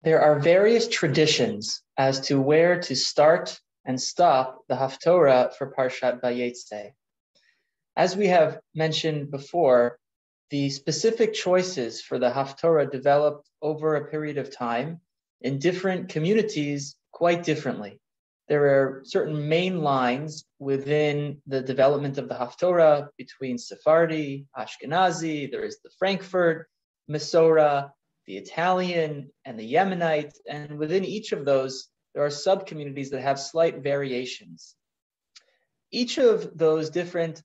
There are various traditions as to where to start and stop the Haftorah for Parshat Vayetze. As we have mentioned before, the specific choices for the Haftorah developed over a period of time in different communities quite differently. There are certain main lines within the development of the Haftorah between Sephardi, Ashkenazi, there is the Frankfurt, Masorah, the Italian, and the Yemenite, and within each of those, there are sub-communities that have slight variations. Each of those different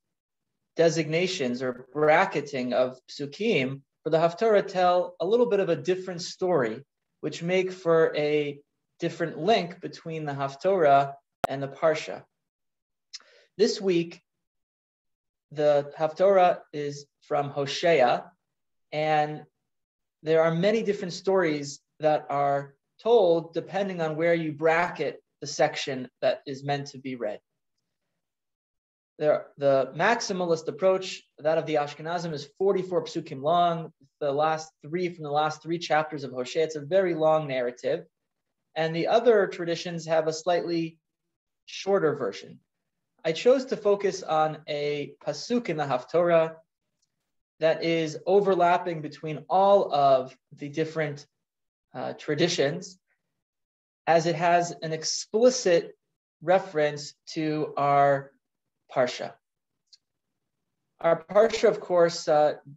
designations or bracketing of psukim for the Haftorah tell a little bit of a different story, which make for a different link between the Haftorah and the Parsha. This week, the Haftorah is from Hosea, and there are many different stories that are told depending on where you bracket the section that is meant to be read. The maximalist approach, that of the Ashkenazim, is 44 psukim long. From the last three chapters of Hosea. It's a very long narrative. And the other traditions have a slightly shorter version. I chose to focus on a pasuk in the Haftorah that is overlapping between all of the different traditions, as it has an explicit reference to our Parsha. Our Parsha, of course,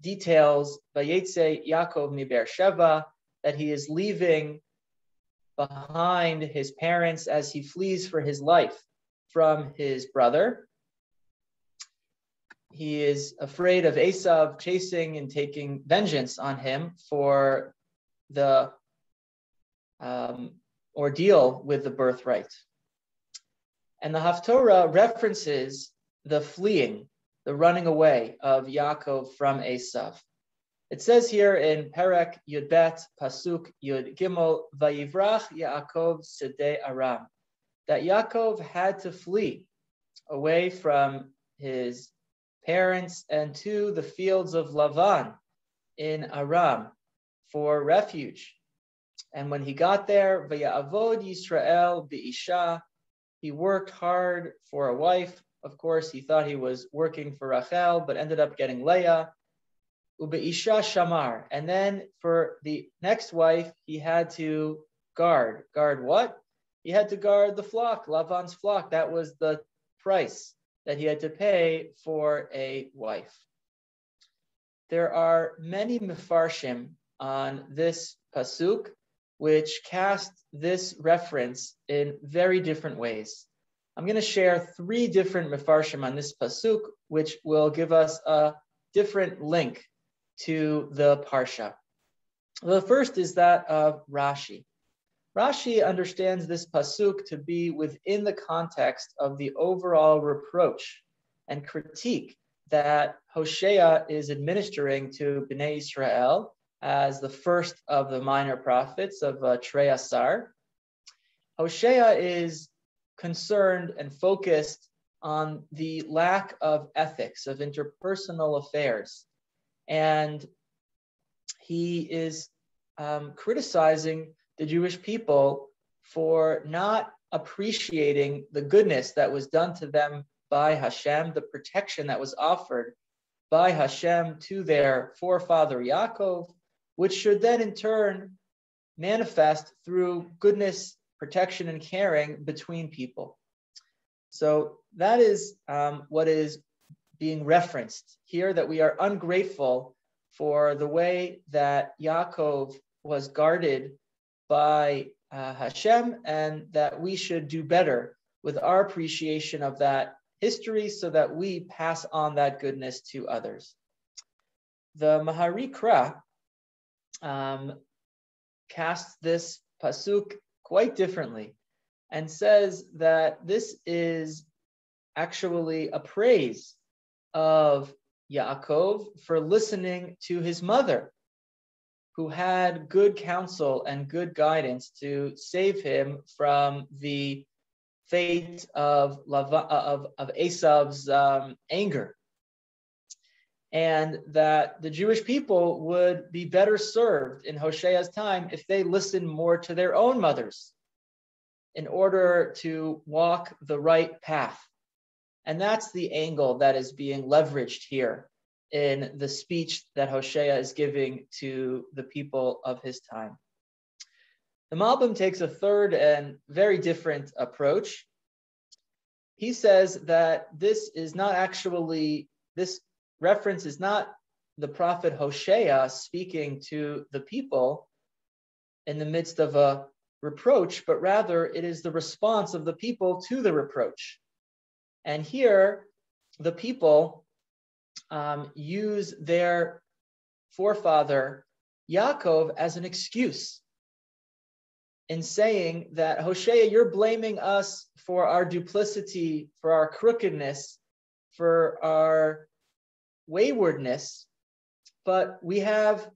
details Vayetze Yaakov mi Beersheva, that he is leaving behind his parents as he flees for his life from his brother. He is afraid of Esav chasing and taking vengeance on him for the ordeal with the birthright. And the Haftorah references the fleeing, the running away of Yaakov from Esav. It says here in Perek Yud Bet, Pasuk Yud Gimel, Vayivrach Yaakov Sedei Aram, that Yaakov had to flee away from his parents and to the fields of Lavan in Aram for refuge. And when he got there, Vayavod Yisrael Be'isha, he worked hard for a wife. Of course, he thought he was working for Rachel, but ended up getting Leah. Ube'isha Shamar. And then for the next wife, he had to guard. Guard what? He had to guard the flock, Lavan's flock. That was the price that he had to pay for a wife. There are many mefarshim on this pasuk, which cast this reference in very different ways. I'm going to share three different mefarshim on this pasuk, which will give us a different link to the parsha. The first is that of Rashi. Rashi understands this pasuk to be within the context of the overall reproach and critique that Hosea is administering to Bnei Israel as the first of the minor prophets of Trei Asar. Hosea is concerned and focused on the lack of ethics, of interpersonal affairs. And he is criticizing the Jewish people for not appreciating the goodness that was done to them by Hashem, the protection that was offered by Hashem to their forefather Yaakov, which should then in turn manifest through goodness, protection, and caring between people. So that is what is being referenced here, that we are ungrateful for the way that Yaakov was guarded by Hashem, and that we should do better with our appreciation of that history so that we pass on that goodness to others. The Maharikra casts this pasuk quite differently and says that this is actually a praise of Yaakov for listening to his mother, who had good counsel and good guidance to save him from the fate of Esav's anger. and that the Jewish people would be better served in Hoshea's time if they listened more to their own mothers in order to walk the right path. And that's the angle that is being leveraged here in the speech that Hosea is giving to the people of his time. The Malbim takes a third and very different approach. He says that this reference is not the prophet Hosea speaking to the people in the midst of a reproach, but rather it is the response of the people to the reproach. And here, the people use their forefather Yaakov as an excuse in saying that, Hosea, you're blaming us for our duplicity, for our crookedness, for our waywardness, but we have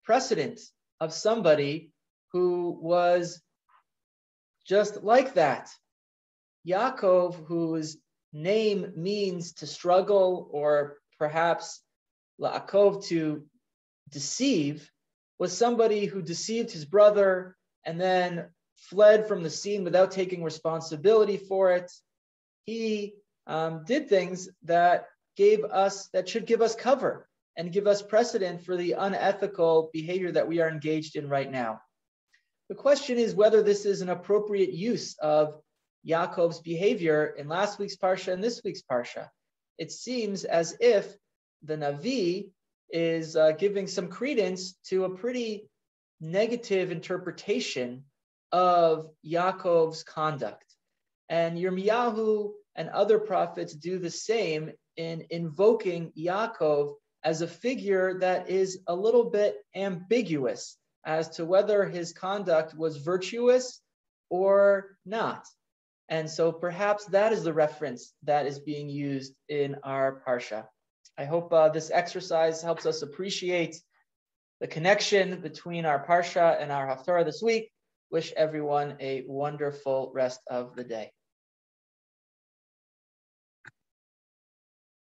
precedent of somebody who was just like that. Yaakov, whose name means to struggle, or perhaps La'akov, to deceive, was somebody who deceived his brother and then fled from the scene without taking responsibility for it. He did things that should give us cover and give us precedent for the unethical behavior that we are engaged in right now. The question is whether this is an appropriate use of Yaakov's behavior in last week's Parsha and this week's Parsha. It seems as if the Navi is giving some credence to a pretty negative interpretation of Yaakov's conduct. And Yirmiyahu and other prophets do the same in invoking Yaakov as a figure that is a little bit ambiguous as to whether his conduct was virtuous or not. And so perhaps that is the reference that is being used in our Parsha. I hope this exercise helps us appreciate the connection between our Parsha and our Haftarah this week. Wish everyone a wonderful rest of the day.